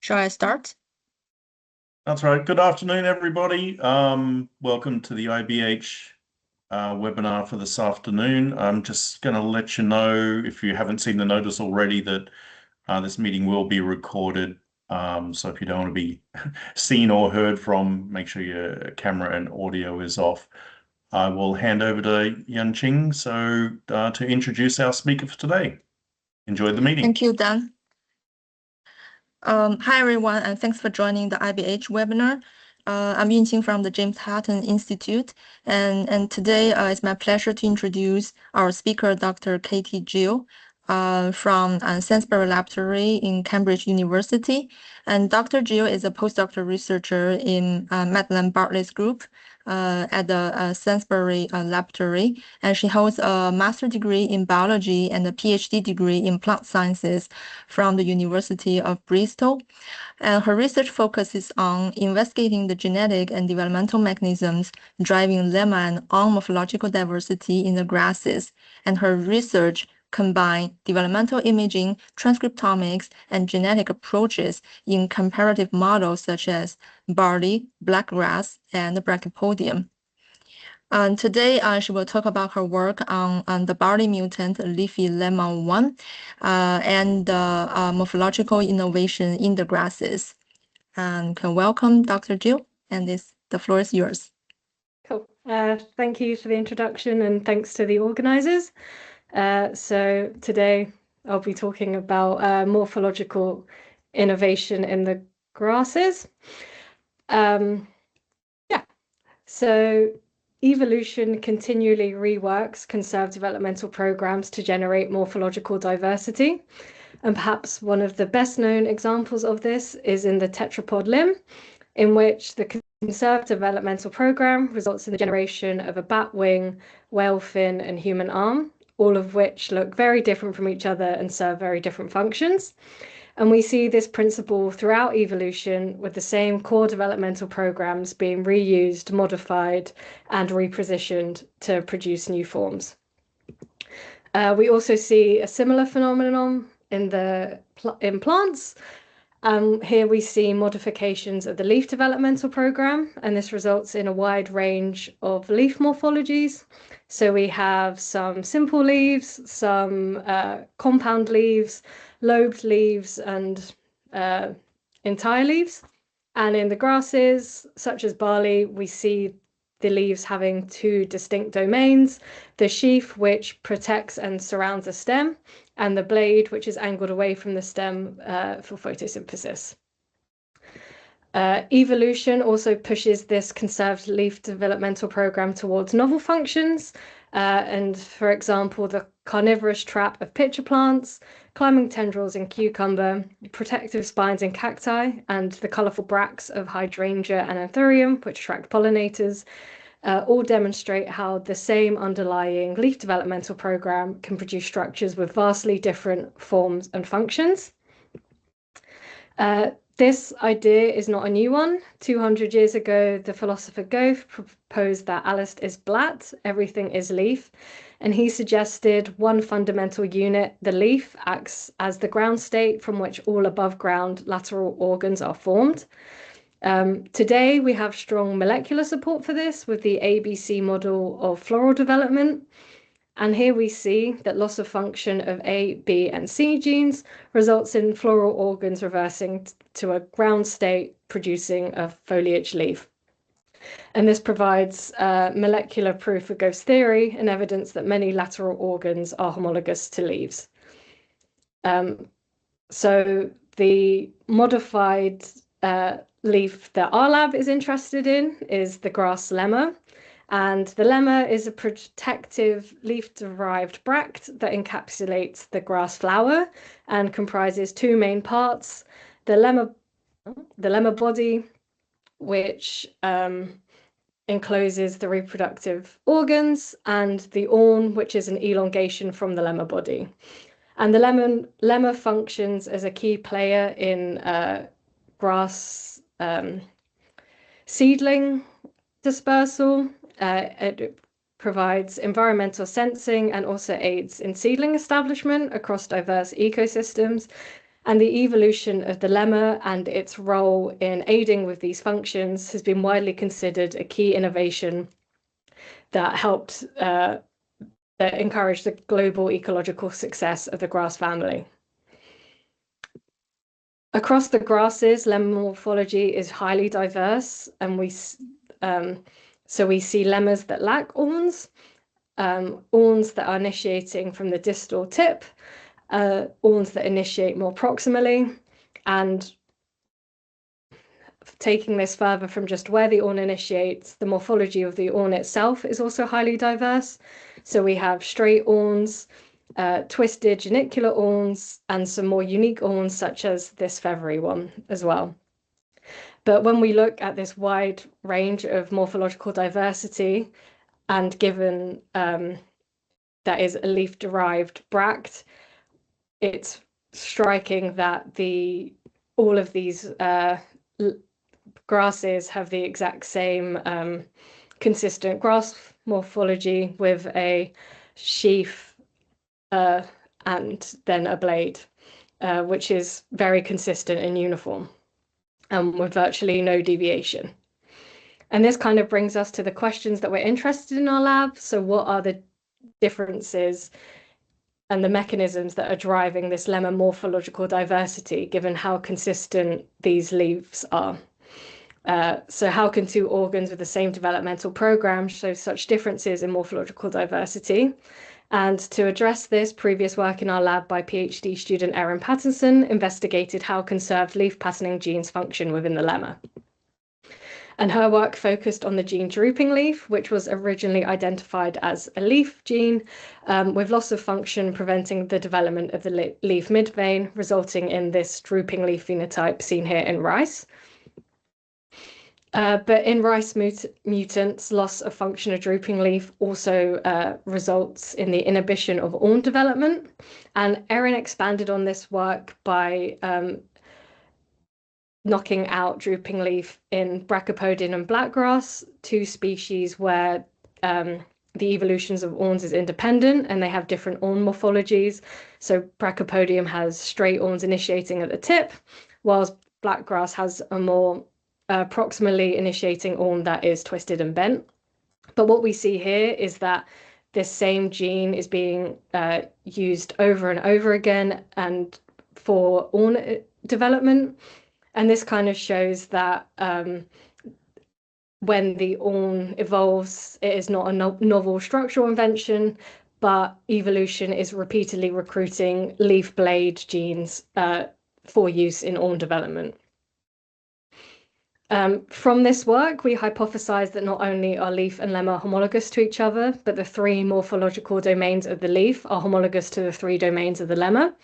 Shall I start? That's right. Good afternoon, everybody. Welcome to the IBH webinar for this afternoon. I'm just going to let you know, if you haven't seen the notice already, that this meeting will be recorded. So if you don't want to be seen or heard from, make sure your camera and audio is off. I will hand over to Yan Ching to introduce our speaker for today. Enjoy the meeting. Thank you, Dan. Hi, everyone, and thanks for joining the IBH webinar. I'm Yunqing from the James Hutton Institute, and today it's my pleasure to introduce our speaker, Dr. Katie Jeal, from Sainsbury Laboratory in Cambridge University. And Dr. Jeal is a postdoctoral researcher in Madeline Bartlett's group at the Sainsbury Laboratory, and she holds a master's degree in biology and a PhD degree in plant sciences from the University of Bristol. And her research focuses on investigating the genetic and developmental mechanisms driving lemma and morphological diversity in the grasses. And her research combine developmental imaging, transcriptomics, and genetic approaches in comparative models such as barley, blackgrass, and brachypodium. Today, she will talk about her work on the barley mutant leafy lemon 1 and morphological innovation in the grasses. And can welcome Dr. Jeal, and the floor is yours. Cool. Thank you for the introduction, and thanks to the organizers. So today I'll be talking about morphological innovation in the grasses. So evolution continually reworks conserved developmental programs to generate morphological diversity. And perhaps one of the best known examples of this is in the tetrapod limb, in which the conserved developmental program results in the generation of a bat wing, whale fin, and human arm, all of which look very different from each other and serve very different functions. And we see this principle throughout evolution, with the same core developmental programs being reused, modified, and repositioned to produce new forms. We also see a similar phenomenon in plants. Here we see modifications of the leaf developmental program, and this results in a wide range of leaf morphologies. So we have some simple leaves, some compound leaves, lobed leaves, and entire leaves. And in the grasses, such as barley, we see the leaves having two distinct domains: the sheath, which protects and surrounds the stem, and the blade, which is angled away from the stem for photosynthesis. Evolution also pushes this conserved leaf developmental program towards novel functions. And for example, the carnivorous trap of pitcher plants, climbing tendrils in cucumber, protective spines in cacti, and the colorful bracts of hydrangea and anthurium, which attract pollinators, all demonstrate how the same underlying leaf developmental program can produce structures with vastly different forms and functions. This idea is not a new one. 200 years ago, the philosopher Goethe proposed that alles ist Blatt, everything is leaf, and he suggested one fundamental unit, the leaf, acts as the ground state from which all above ground lateral organs are formed. Today, we have strong molecular support for this with the ABC model of floral development. And here we see that loss of function of A, B, and C genes results in floral organs reversing to a ground state, producing a foliage leaf. And this provides molecular proof of Goeth's theory and evidence that many lateral organs are homologous to leaves. So the modified leaf that our lab is interested in is the grass lemma. And the lemma is a protective leaf-derived bract that encapsulates the grass flower and comprises two main parts: the lemma body, which encloses the reproductive organs, and the awn, which is an elongation from the lemma body. And the lemma functions as a key player in grass seedling dispersal. It provides environmental sensing and also aids in seedling establishment across diverse ecosystems. And the evolution of the lemma and its role in aiding with these functions has been widely considered a key innovation that helped that encourage the global ecological success of the grass family. Across the grasses, lemma morphology is highly diverse, and we see lemmas that lack awns, awns that are initiating from the distal tip, awns that initiate more proximally, and taking this further from just where the awn initiates, the morphology of the awn itself is also highly diverse. So we have straight awns, twisted genicular awns, and some more unique awns such as this feathery one as well. But when we look at this wide range of morphological diversity, and given that is a leaf-derived bract, it's striking that all of these grasses have the exact same consistent grass morphology with a sheath and then a blade, which is very consistent and uniform, with virtually no deviation. And this kind of brings us to the questions that we're interested in our lab. So what are the differences and the mechanisms that are driving this lemma morphological diversity, given how consistent these leaves are? So how can two organs with the same developmental program show such differences in morphological diversity? And to address this, previous work in our lab by PhD student Erin Pattinson investigated how conserved leaf patterning genes function within the lemma. And her work focused on the gene drooping leaf, which was originally identified as a leaf gene, with loss of function preventing the development of the leaf midvein, resulting in this drooping leaf phenotype seen here in rice. But in rice mutants, loss of function of drooping leaf also results in the inhibition of awn development. And Erin expanded on this work by knocking out drooping leaf in Brachypodium and blackgrass, two species where the evolutions of awns is independent and they have different awn morphologies. So Brachypodium has straight awns initiating at the tip, whilst blackgrass has a more proximally initiating awn that is twisted and bent. But what we see here is that this same gene is being used over and over again and for awn development. And this kind of shows that when the awn evolves, it is not a novel structural invention, but evolution is repeatedly recruiting leaf blade genes for use in awn development. From this work, we hypothesized that not only are leaf and lemma homologous to each other, but the three morphological domains of the leaf are homologous to the three domains of the lemma.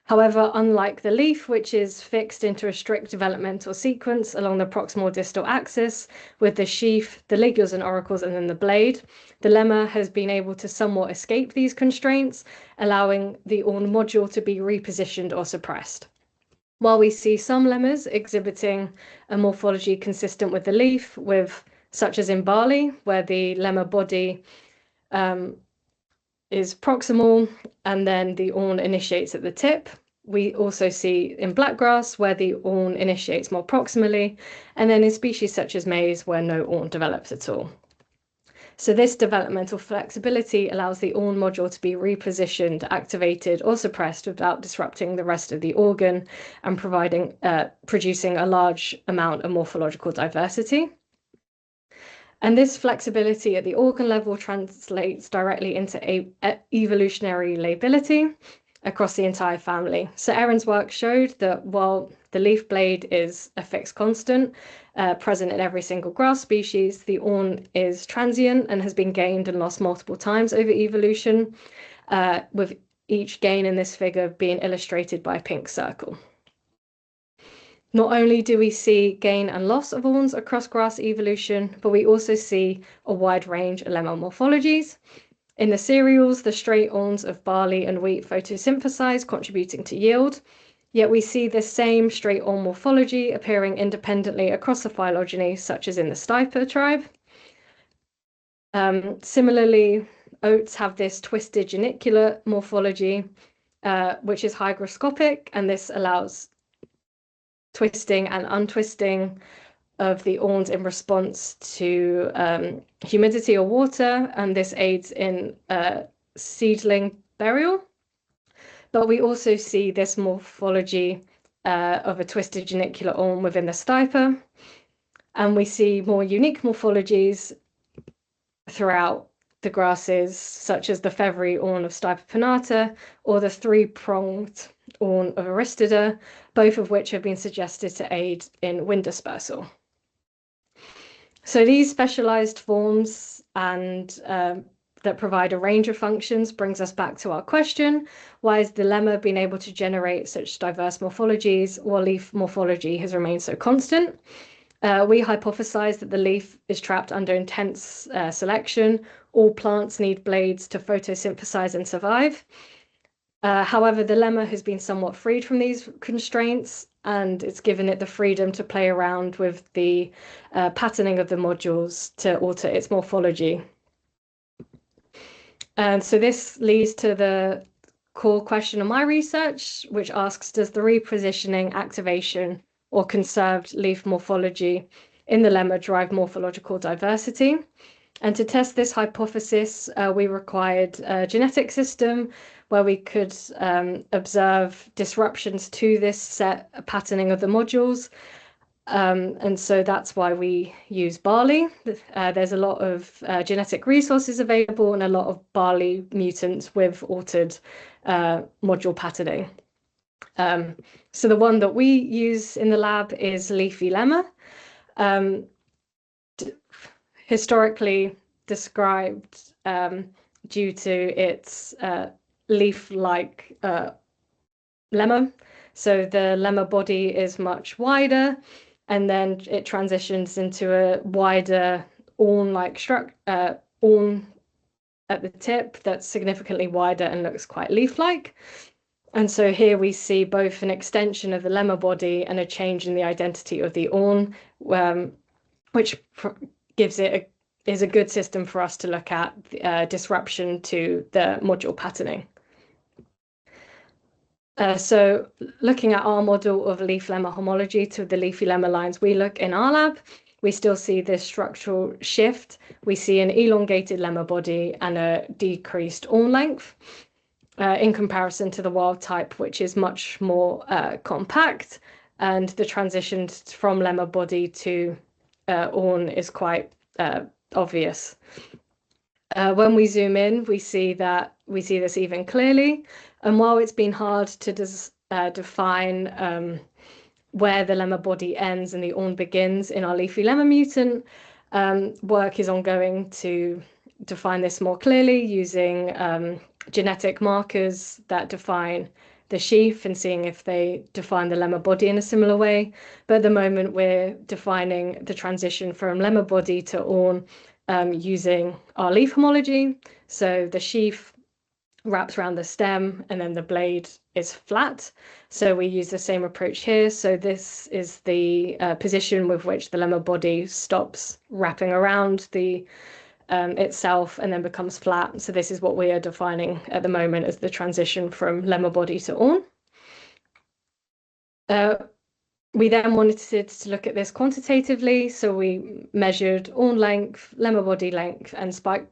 However, unlike the leaf, which is fixed into a strict developmental sequence along the proximal distal axis with the sheath, the ligules and auricles, and then the blade, the lemma has been able to somewhat escape these constraints, allowing the awn module to be repositioned or suppressed. While we see some lemmas exhibiting a morphology consistent with the leaf, such as in barley, where the lemma body is proximal and then the awn initiates at the tip. We also see in blackgrass where the awn initiates more proximally, and then in species such as maize where no awn develops at all. So this developmental flexibility allows the awn module to be repositioned, activated, or suppressed without disrupting the rest of the organ and producing a large amount of morphological diversity. And this flexibility at the organ level translates directly into evolutionary lability across the entire family. So Erin's work showed that while the leaf blade is a fixed constant present in every single grass species, the awn is transient and has been gained and lost multiple times over evolution, with each gain in this figure being illustrated by a pink circle. Not only do we see gain and loss of awns across grass evolution, but we also see a wide range of lemma morphologies. In the cereals, the straight awns of barley and wheat photosynthesize, contributing to yield. Yet we see this same straight awn morphology appearing independently across the phylogeny, such as in the stiper tribe. Similarly, oats have this twisted genicular morphology, which is hygroscopic, and this allows twisting and untwisting of the awns in response to humidity or water, and this aids in seedling burial. But we also see this morphology of a twisted genicular awn within the stiper, and we see more unique morphologies throughout the grasses, such as the feathery awn of Stipa pinnata or the three-pronged awn of Aristida, both of which have been suggested to aid in wind dispersal. So these specialized forms and that provide a range of functions brings us back to our question: why has the lemma been able to generate such diverse morphologies while leaf morphology has remained so constant? We hypothesize that the leaf is trapped under intense selection. All plants need blades to photosynthesize and survive. However, the lemma has been somewhat freed from these constraints, and it's given it the freedom to play around with the patterning of the modules to alter its morphology. And so this leads to the core question of my research, which asks, does the repositioning, activation, or conserved leaf morphology in the lemma drive morphological diversity? And to test this hypothesis, we required a genetic system where we could observe disruptions to this set patterning of the modules. And so that's why we use barley. There's a lot of genetic resources available and a lot of barley mutants with altered module patterning. So the one that we use in the lab is leafy lemma, historically described due to its leaf-like lemma. So the lemma body is much wider, and then it transitions into a wider awn-like awn at the tip that's significantly wider and looks quite leaf-like. And so here we see both an extension of the lemma body and a change in the identity of the awn, which gives it is a good system for us to look at disruption to the module patterning. So looking at our model of leaf lemma homology to the leafy lemma lines we look in our lab, we still see this structural shift. We see an elongated lemma body and a decreased awn length in comparison to the wild type, which is much more compact, and the transition from lemma body to awn is quite obvious. When we zoom in, we see this even clearly. And while it's been hard to define where the lemma body ends and the awn begins in our leafy lemma mutant, work is ongoing to define this more clearly using genetic markers that define the sheath and seeing if they define the lemma body in a similar way. But at the moment, we're defining the transition from lemma body to awn using our leaf homology. So the sheath wraps around the stem and then the blade is flat. So we use the same approach here. So this is the position with which the lemma body stops wrapping around the itself and then becomes flat. So this is what we are defining at the moment as the transition from lemma body to awn. We then wanted to look at this quantitatively, so we measured awn length, lemma body length, and spike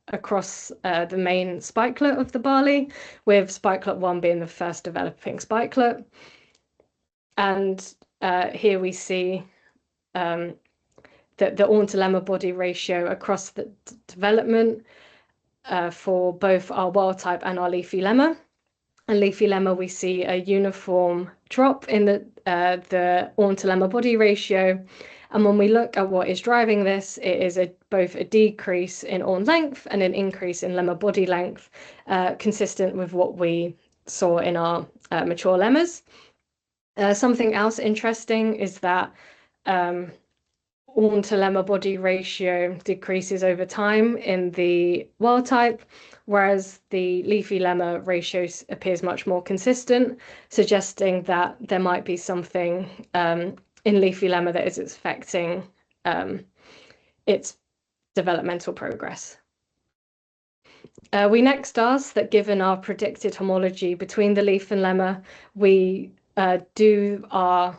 across the main spikelet of the barley, with spikelet 1 being the first developing spikelet. And here we see that the awn to lemma body ratio across the development for both our wild type and our leafy lemma. And leafy lemma, we see a uniform drop in the awn to lemma body ratio. And when we look at what is driving this, it is both a decrease in awn length and an increase in lemma body length, consistent with what we saw in our mature lemmas. Something else interesting is that awn to lemma body ratio decreases over time in the wild type, whereas the leafy lemma ratio appears much more consistent, suggesting that there might be something in leafy lemma that is affecting its developmental progress. We next asked that given our predicted homology between the leaf and lemma, we do our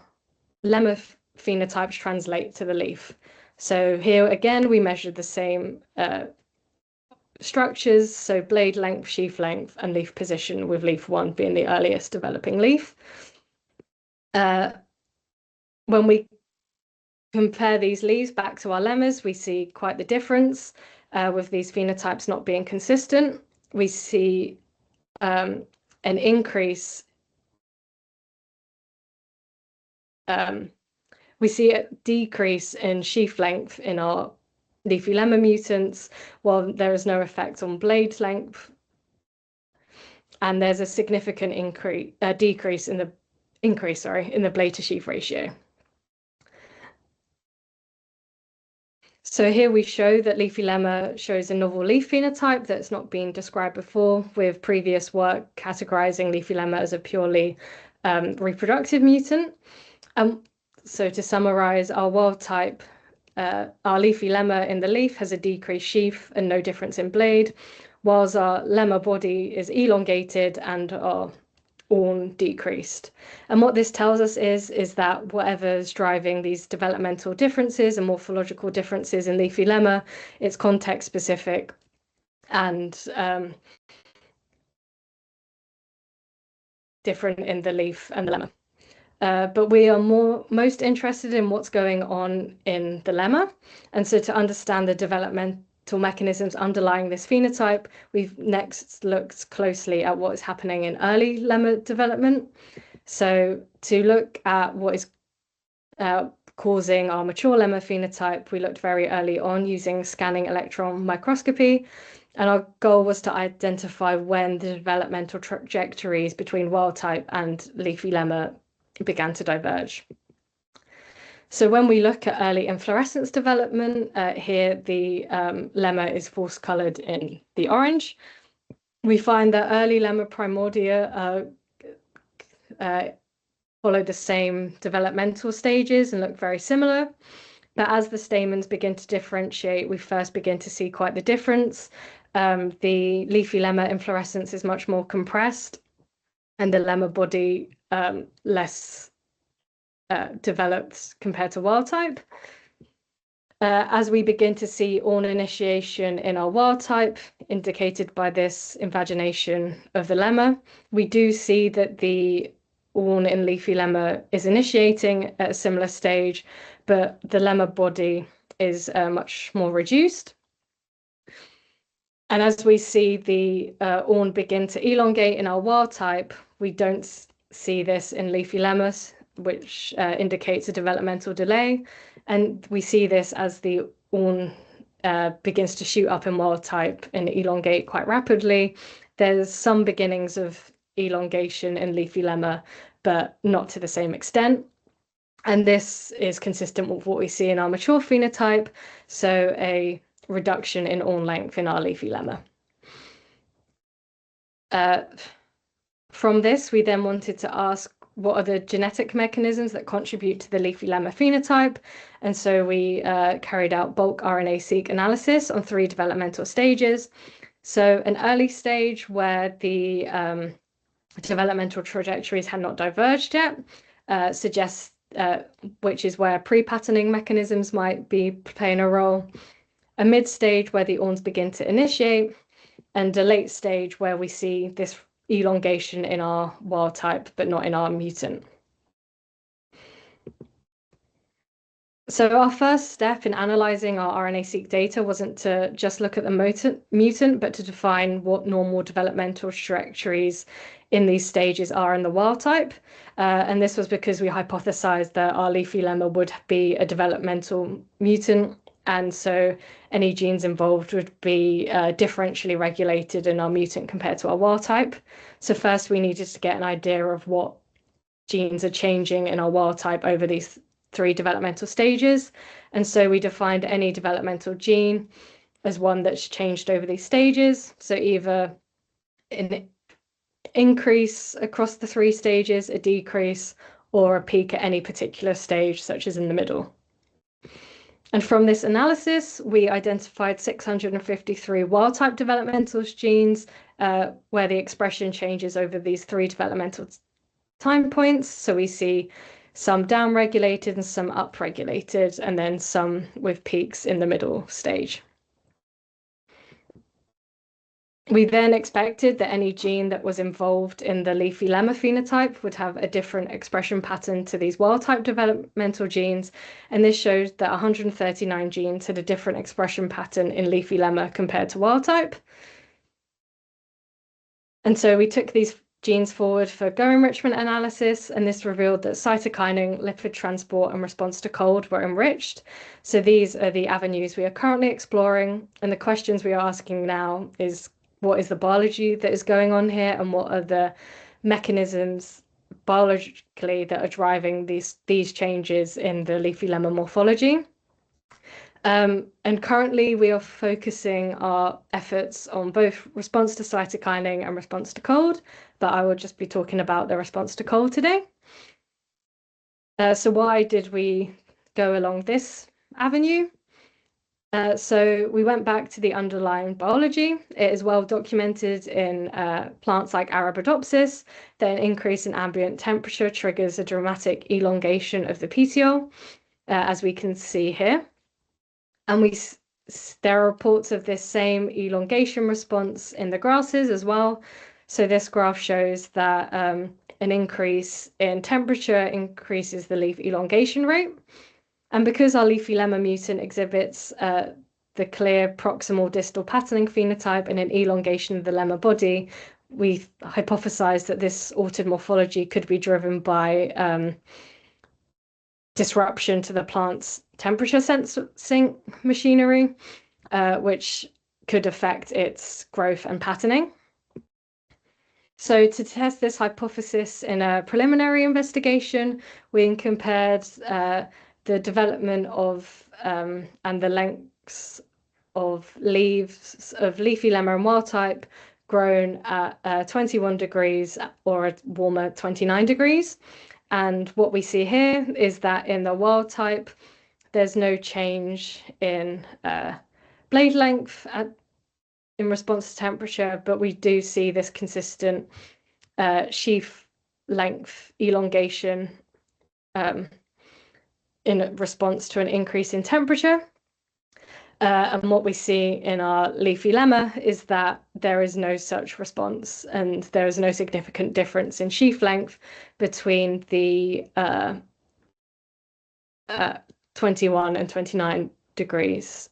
lemma phenotypes translate to the leaf. So here again, we measured the same structures, so blade length, sheath length, and leaf position, with leaf 1 being the earliest developing leaf. When we compare these leaves back to our lemmas, we see quite the difference with these phenotypes not being consistent. We see an increase. We see a decrease in sheath length in our leafy lemma mutants, while there is no effect on blade length. And there's a significant decrease in the blade to sheath ratio. So here we show that leafy lemma shows a novel leaf phenotype that's not been described before, with previous work categorizing leafy lemma as a purely reproductive mutant. So to summarize, our wild type, our leafy lemma in the leaf has a decreased sheath and no difference in blade, whilst our lemma body is elongated and our awn decreased. And what this tells us is that whatever's driving these developmental differences and morphological differences in leafy lemma, it's context specific and different in the leaf and the lemma. But we are most interested in what's going on in the lemma. And so to understand the developmental mechanisms underlying this phenotype, we've next looked closely at what is happening in early lemma development. So to look at what is causing our mature lemma phenotype, we looked very early on using scanning electron microscopy. And our goal was to identify when the developmental trajectories between wild type and leafy lemma began to diverge. So when we look at early inflorescence development, here the lemma is false colored in the orange. We find that early lemma primordia follow the same developmental stages and look very similar. But as the stamens begin to differentiate, we first begin to see quite the difference. The leafy lemma inflorescence is much more compressed, and the lemma body less developed compared to wild type. As we begin to see awn initiation in our wild type, indicated by this invagination of the lemma, we do see that the awn in leafy lemma is initiating at a similar stage, but the lemma body is much more reduced. And as we see the awn begin to elongate in our wild type, we don't see this in leafy lemmas, which indicates a developmental delay. And we see this as the awn begins to shoot up in wild type and elongate quite rapidly. There's some beginnings of elongation in leafy lemma, but not to the same extent. And this is consistent with what we see in our mature phenotype, so a reduction in awn length in our leafy lemma. From this, we then wanted to ask what are the genetic mechanisms that contribute to the leafy lemma phenotype. And so we carried out bulk RNA-seq analysis on 3 developmental stages. So an early stage where the developmental trajectories had not diverged yet, suggests which is where pre-patterning mechanisms might be playing a role. A mid stage where the awns begin to initiate, and a late stage where we see this elongation in our wild type, but not in our mutant. So our first step in analyzing our RNA-seq data wasn't to just look at the mutant, but to define what normal developmental trajectories in these stages are in the wild type. And this was because we hypothesized that our leafy lemma would be a developmental mutant, and so any genes involved would be differentially regulated in our mutant compared to our wild type. So first we needed to get an idea of what genes are changing in our wild type over these 3 developmental stages. And so we defined any developmental gene as one that's changed over these stages. So either an increase across the 3 stages, a decrease, or a peak at any particular stage, such as in the middle. And from this analysis, we identified 653 wild-type developmental genes where the expression changes over these 3 developmental time points. So we see some down-regulated and some up-regulated, and then some with peaks in the middle stage. We then expected that any gene that was involved in the leafy lemma phenotype would have a different expression pattern to these wild-type developmental genes, and this showed that 139 genes had a different expression pattern in leafy lemma compared to wild-type. And so we took these genes forward for Go enrichment analysis, and this revealed that cytokinin, lipid transport, and response to cold were enriched. So these are the avenues we are currently exploring, and the questions we are asking now is, what is the biology that is going on here, and what are the mechanisms biologically that are driving these changes in the leafy lemma morphology? And currently we are focusing our efforts on both response to cytokinin and response to cold, but I will just be talking about the response to cold today. So why did we go along this avenue? So we went back to the underlying biology. It is well documented in plants like Arabidopsis that an increase in ambient temperature triggers a dramatic elongation of the petiole, as we can see here. And there are reports of this same elongation response in the grasses as well. So this graph shows that an increase in temperature increases the leaf elongation rate. And because our leafy lemma mutant exhibits the clear proximal distal patterning phenotype and an elongation of the lemma body, we hypothesized that this altered morphology could be driven by disruption to the plant's temperature sensing machinery, which could affect its growth and patterning. So to test this hypothesis in a preliminary investigation, we compared the development of and the lengths of leaves of leafy lemma and wild type grown at 21 degrees or a warmer 29 degrees. And what we see here is that in the wild type, there's no change in blade length in response to temperature, but we do see this consistent sheath length elongation in response to an increase in temperature. And what we see in our leafy lemma is that there is no such response, and there is no significant difference in sheath length between the 21 and 29 degrees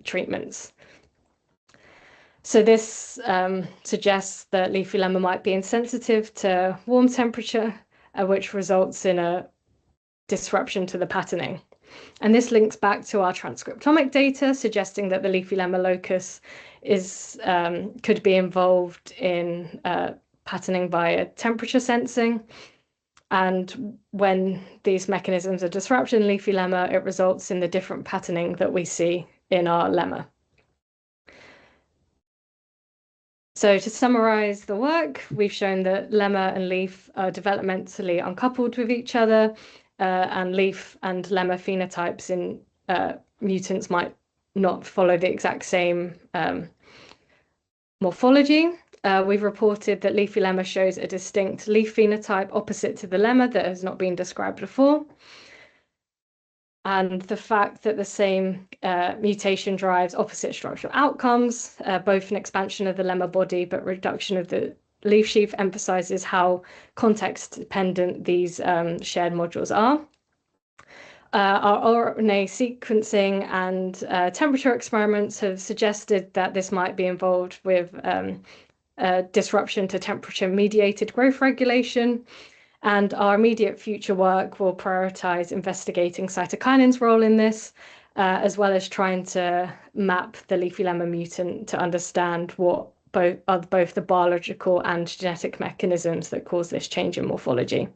treatments. So this suggests that leafy lemma might be insensitive to warm temperature, which results in a disruption to the patterning. And this links back to our transcriptomic data, suggesting that the leafy lemma locus could be involved in patterning via temperature sensing. And when these mechanisms are disrupted in leafy lemma, it results in the different patterning that we see in our lemma. So to summarize the work, we've shown that lemma and leaf are developmentally uncoupled with each other, and leaf and lemma phenotypes in mutants might not follow the exact same morphology. We've reported that leafy lemma shows a distinct leaf phenotype opposite to the lemma that has not been described before. And the fact that the same mutation drives opposite structural outcomes, both an expansion of the lemma body but reduction of the leaf sheath, emphasizes how context-dependent these shared modules are. Our RNA sequencing and temperature experiments have suggested that this might be involved with disruption to temperature-mediated growth regulation. And our immediate future work will prioritize investigating cytokinin's role in this, as well as trying to map the leafy lemma mutant to understand what both the biological and genetic mechanisms that cause this change in morphology.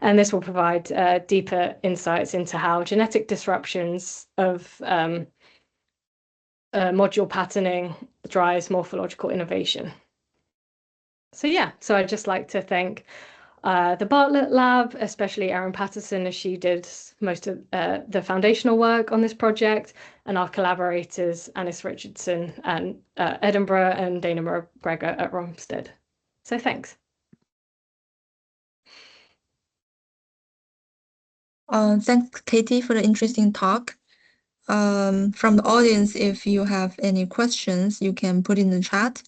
And this will provide deeper insights into how genetic disruptions of module patterning drives morphological innovation. So yeah, so I'd just like to thank the Bartlett lab, especially Erin Patterson, as she did most of the foundational work on this project, and our collaborators, Anis Richardson and Edinburgh, and Dana McGregor at Romsted. So thanks. Thanks, Katie, for the interesting talk. From the audience, if you have any questions, you can put in the chat,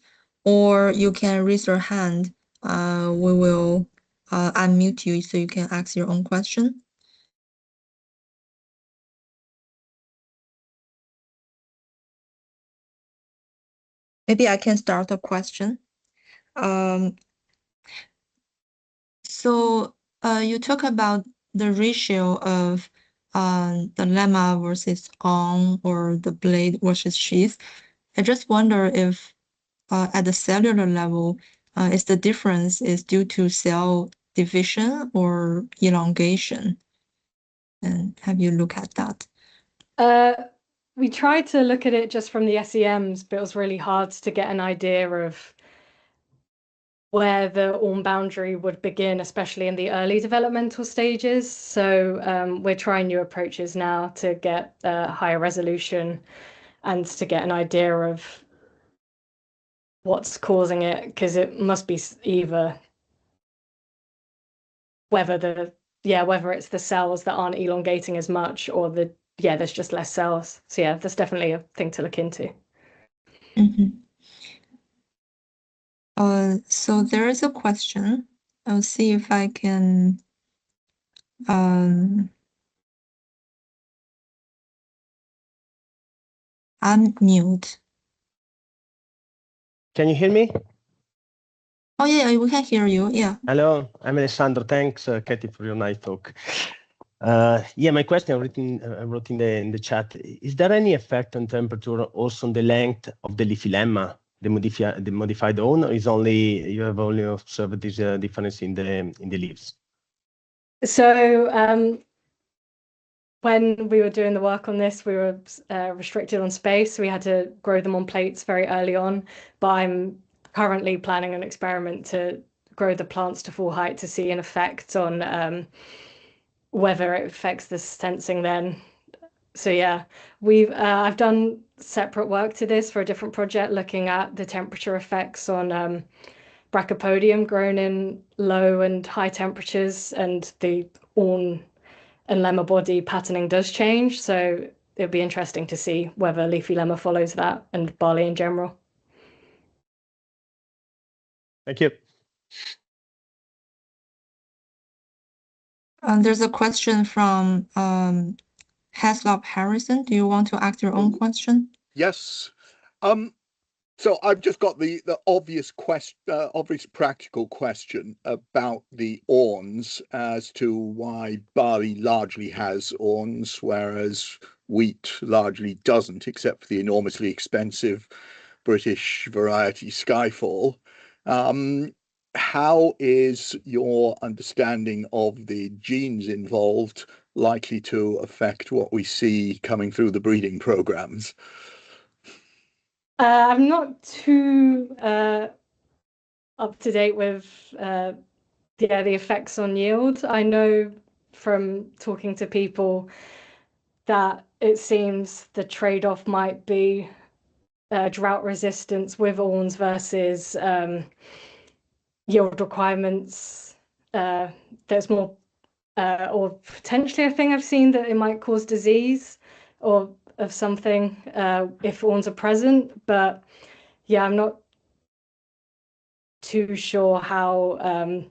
or you can raise your hand. We will unmute you so you can ask your own question. Maybe I can start a question. So you talk about the ratio of the lemma versus on, or the blade versus sheath. I just wonder if at the cellular level, is the difference is due to cell division or elongation? And have you looked at that? We tried to look at it just from the SEMs, but it was really hard to get an idea of where the Orm boundary would begin, especially in the early developmental stages. So we're trying new approaches now to get higher resolution and to get an idea of what's causing it, because it must be either whether it's the cells that aren't elongating as much, or there's just less cells. So yeah, that's definitely a thing to look into. So there is a question. I'll see if I can unmute. Can you hear me? Oh yeah, we can hear you. Yeah. Hello, I'm Alessandro. Thanks, Katie, for your nice talk. My question I wrote in the chat. Is there any effect on temperature also on the length of the leafy lemma, the modified own, or you have only observed this difference in the leaves? So when we were doing the work on this, we were restricted on space. We had to grow them on plates very early on, but I'm currently planning an experiment to grow the plants to full height to see an effect on whether it affects the sensing then. So yeah, I've done separate work to this for a different project, looking at the temperature effects on Brachypodium grown in low and high temperatures, and the Orn and lemma body patterning does change. So it'd be interesting to see whether leafy lemma follows that, and barley in general. Thank you. There's a question from Haslop Harrison. Do you want to ask your own question? Yes. So I've just got the obvious practical question about the awns as to why barley largely has awns, whereas wheat largely doesn't, except for the enormously expensive British variety Skyfall. How is your understanding of the genes involved likely to affect what we see coming through the breeding programs? I'm not too up to date with the effects on yield. I know from talking to people that it seems the trade-off might be drought resistance with awns versus yield requirements. There's more, or potentially a thing I've seen that it might cause disease or of something if awns are present. But yeah, I'm not too sure how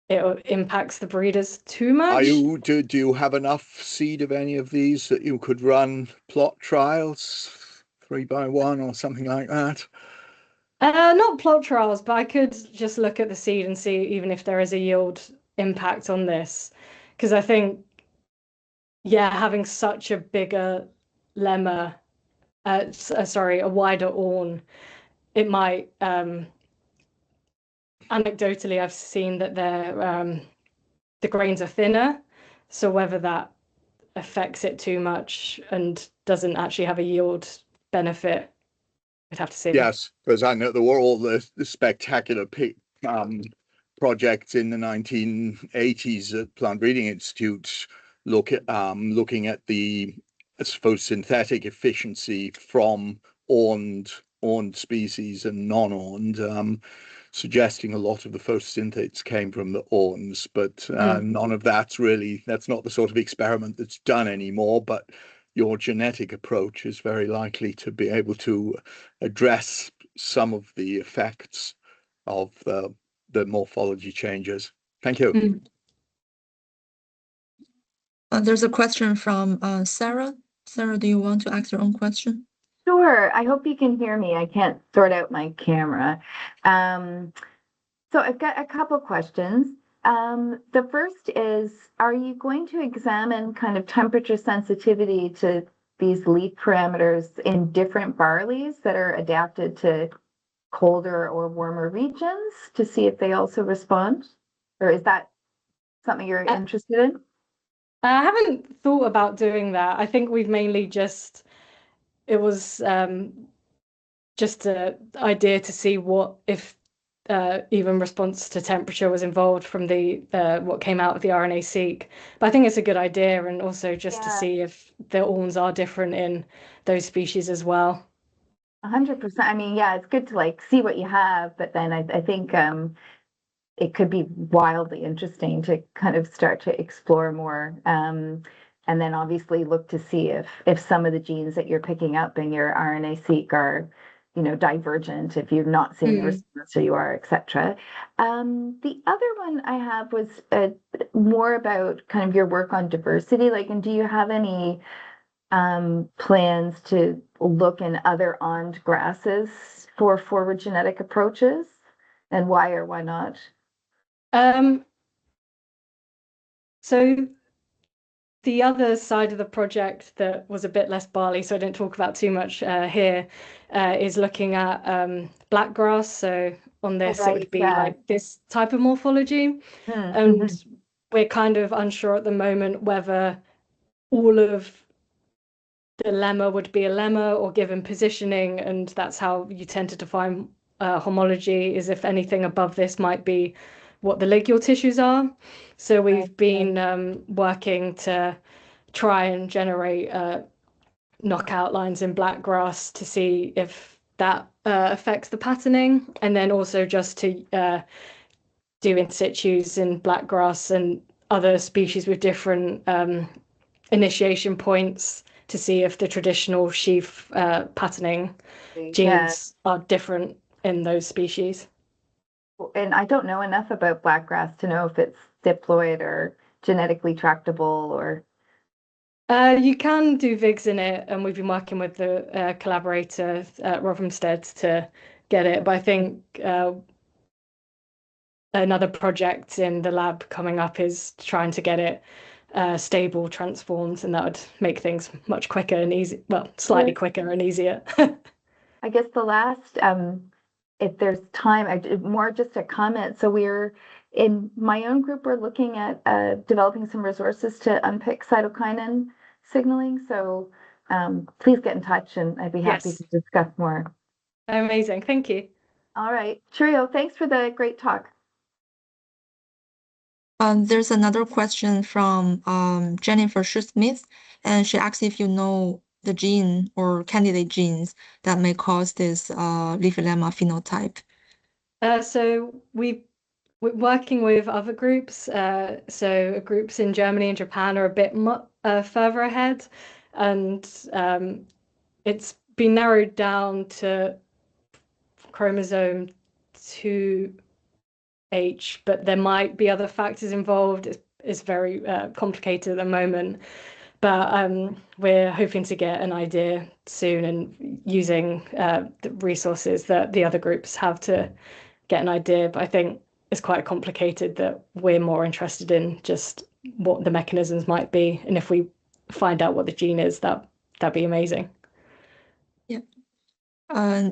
it impacts the breeders too much. Do you have enough seed of any of these that you could run plot trials 3x1 or something like that? Not plot trials, but I could just look at the seed and see even if there is a yield impact on this. Because I think, having such a bigger lemma, a wider awn, it might, anecdotally, I've seen that the grains are thinner. So whether that affects it too much and doesn't actually have a yield benefit, we'd have to see. Yes, because I know there were all the spectacular projects in the 1980s at Plant Breeding Institute looking at the, I suppose, synthetic efficiency from awned species and non-awned, suggesting a lot of the photosynthetes came from the awns, but none of that's not the sort of experiment that's done anymore. But your genetic approach is very likely to be able to address some of the effects of the morphology changes. Thank you. There's a question from Sarah. Sarah, do you want to ask your own question? Sure. I hope you can hear me. I can't sort out my camera. So I've got a couple questions. The first is, are you going to examine kind of temperature sensitivity to these leaf parameters in different barleys that are adapted to colder or warmer regions to see if they also respond? Or is that something you're interested in? I haven't thought about doing that. I think we've mainly it was just an idea to see if even response to temperature was involved from what came out of the RNA-seq. But I think it's a good idea, and also just to see if the awns are different in those species as well. 100%. I mean, yeah, it's good to like see what you have, but then I think it could be wildly interesting to kind of start to explore more. And then obviously look to see if some of the genes that you're picking up in your RNA-seq are, divergent, if you've not seen the response or you are, etc. The other one I have was more about kind of your work on diversity. And do you have any plans to look in other awned grasses for forward genetic approaches, and why or why not? So the other side of the project that was a bit less barley, so I didn't talk about too much here, is looking at blackgrass. So on this, it would be like this type of morphology. And we're kind of unsure at the moment whether all of the lemma would be a lemma or given positioning, and that's how you tend to define homology, is if anything above this might be what the ligule tissues are. So we've been working to try and generate knockout lines in blackgrass to see if that affects the patterning, and then also just to do in situs in blackgrass and other species with different initiation points to see if the traditional sheaf patterning genes are different in those species. And I don't know enough about blackgrass to know if it's diploid or genetically tractable or. You can do VIGs in it, and we've been working with the collaborator at Rothamsted to get it. But I think another project in the lab coming up is trying to get it stable, transformed, and that would make things much quicker and easy. Well, slightly quicker and easier. I guess the last, if there's time, more just a comment. So we're in my own group, we're looking at developing some resources to unpick cytokinin signaling. So please get in touch, and I'd be happy to discuss more. Amazing. Thank you. All right. Cheerio. Thanks for the great talk. There's another question from Jennifer Smith, and she asks if you know the gene or candidate genes that may cause this leafy lemma phenotype. So we're working with other groups. So groups in Germany and Japan are a bit further ahead, and it's been narrowed down to chromosome 2H, but there might be other factors involved. It's very complicated at the moment, but we're hoping to get an idea soon, and using the resources that the other groups have to get an idea. But I think it's quite complicated, that we're more interested in just what the mechanisms might be, and if we find out what the gene is, that'd be amazing. Yeah.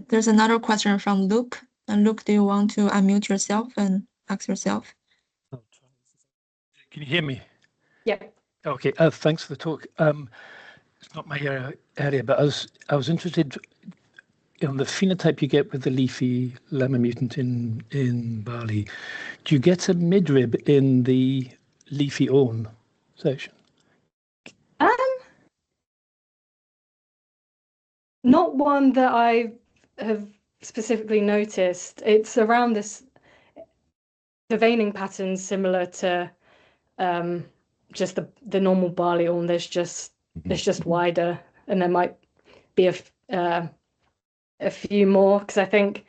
There's another question from Luke. And Luke, do you want to unmute yourself and ask yourself? Can you hear me? Yeah. Okay. Thanks for the talk. It's not my area, but I was interested. on the phenotype you get with the leafy lemma mutant in barley, do you get a midrib in the leafy awn section? Not one that I have specifically noticed. It's around this, the veining pattern's similar to just the normal barley awn. There's just it's just wider, and there might be a few more, because I think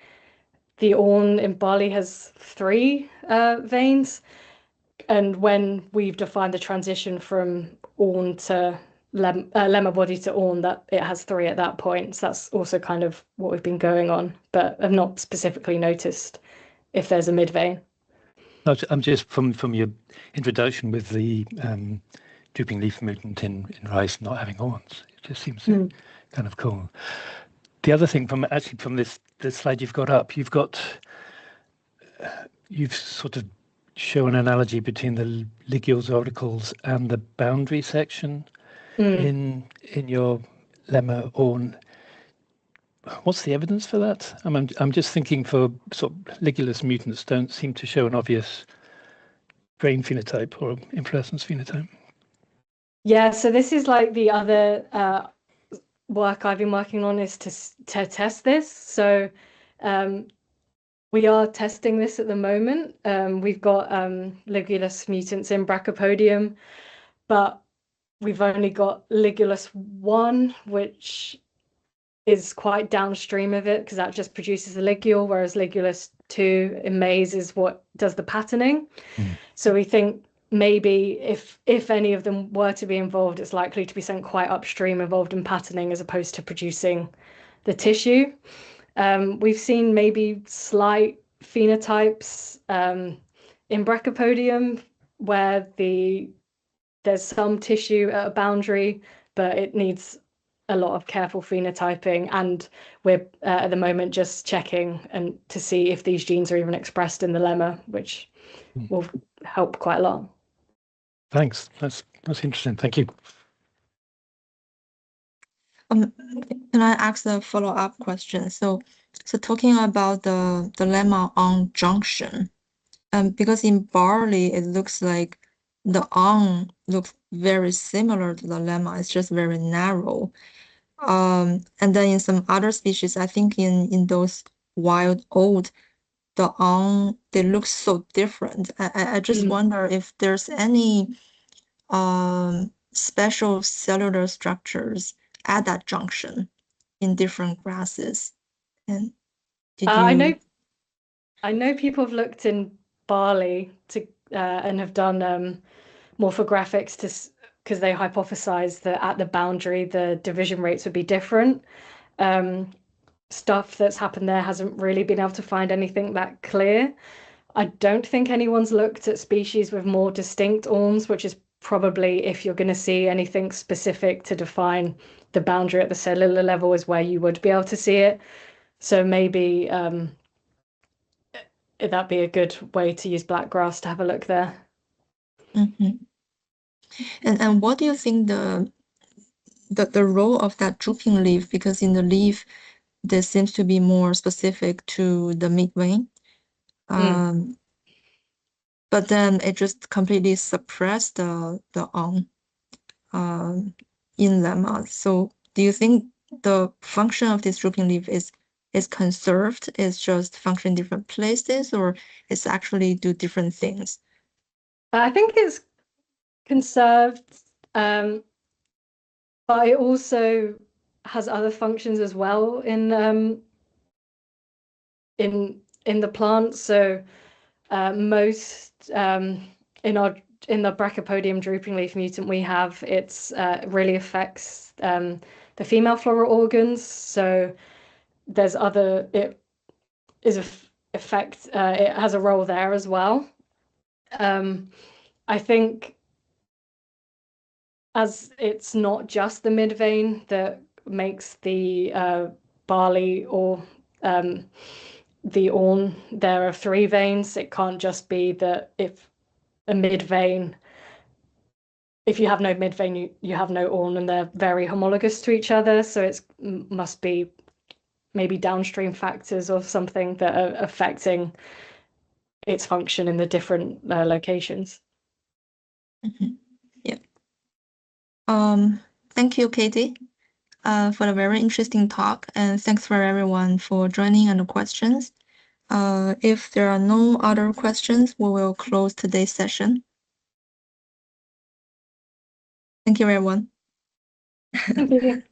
the awn in barley has 3 veins, and when we've defined the transition from awn to lemma body to awn, that it has 3 at that point. So that's also kind of what we've been going on, but I've not specifically noticed if there's a mid vein. I'm just from your introduction with the drooping leaf mutant in rice not having awns. It just seems kind of cool. The other thing from this slide you've got up, you've sort of shown an analogy between the ligules, auricles, and the boundary section in your lemma awn. What's the evidence for that? I'm just thinking, for sort of ligulous mutants don't seem to show an obvious brain phenotype or inflorescence phenotype. Yeah, so this is like the other work I've been working on, is to test this. So we are testing this at the moment. We've got ligulous mutants in Brachopodium, but we've only got ligulus 1, which is quite downstream of it, because that just produces a ligule, whereas ligulus 2 in maize is what does the patterning. So we think maybe if any of them were to be involved, it's likely to be sent quite upstream, involved in patterning, as opposed to producing the tissue. We've seen maybe slight phenotypes in Brachopodium, where there's some tissue at a boundary, but it needs a lot of careful phenotyping, and we're at the moment just checking and to see if these genes are even expressed in the lemma, which will help quite a lot. Thanks. That's interesting. Thank you. Can I ask a follow-up question? So talking about the lemma on junction, because in barley it looks like the on looks very similar to the lemma. It's just very narrow. And then in some other species, I think in those wild oat, the on, they look so different. I just wonder if there's any special cellular structures at that junction in different grasses. And did you? I know people have looked in barley to and have done morphographics because they hypothesized that at the boundary the division rates would be different. Stuff that's happened there hasn't really been able to find anything that clear. I don't think anyone's looked at species with more distinct awns, which is probably, if you're going to see anything specific to define the boundary at the cellular level, is where you would be able to see it. So maybe that'd be a good way to use blackgrass to have a look there. And what do you think the role of that drooping leaf? Because in the leaf, there seems to be more specific to the midvein. But then it just completely suppressed the on in lemma. So do you think the function of this drooping leaf is conserved, is just function in different places, or it's actually do different things? I think it's conserved, but it also has other functions as well in the plant. So most in the Brachopodium drooping leaf mutant we have, it's really affects the female floral organs. So there's it is it has a role there as well. I think as it's not just the midvein that makes the barley or the awn, there are 3 veins. It can't just be that if you have no midvein, you have no awn, and they're very homologous to each other. So it must be maybe downstream factors or something that are affecting its function in the different locations. Yeah. Thank you, Katie, for the very interesting talk, and thanks for everyone for joining and the questions. If there are no other questions, we will close today's session. Thank you, everyone. Thank you.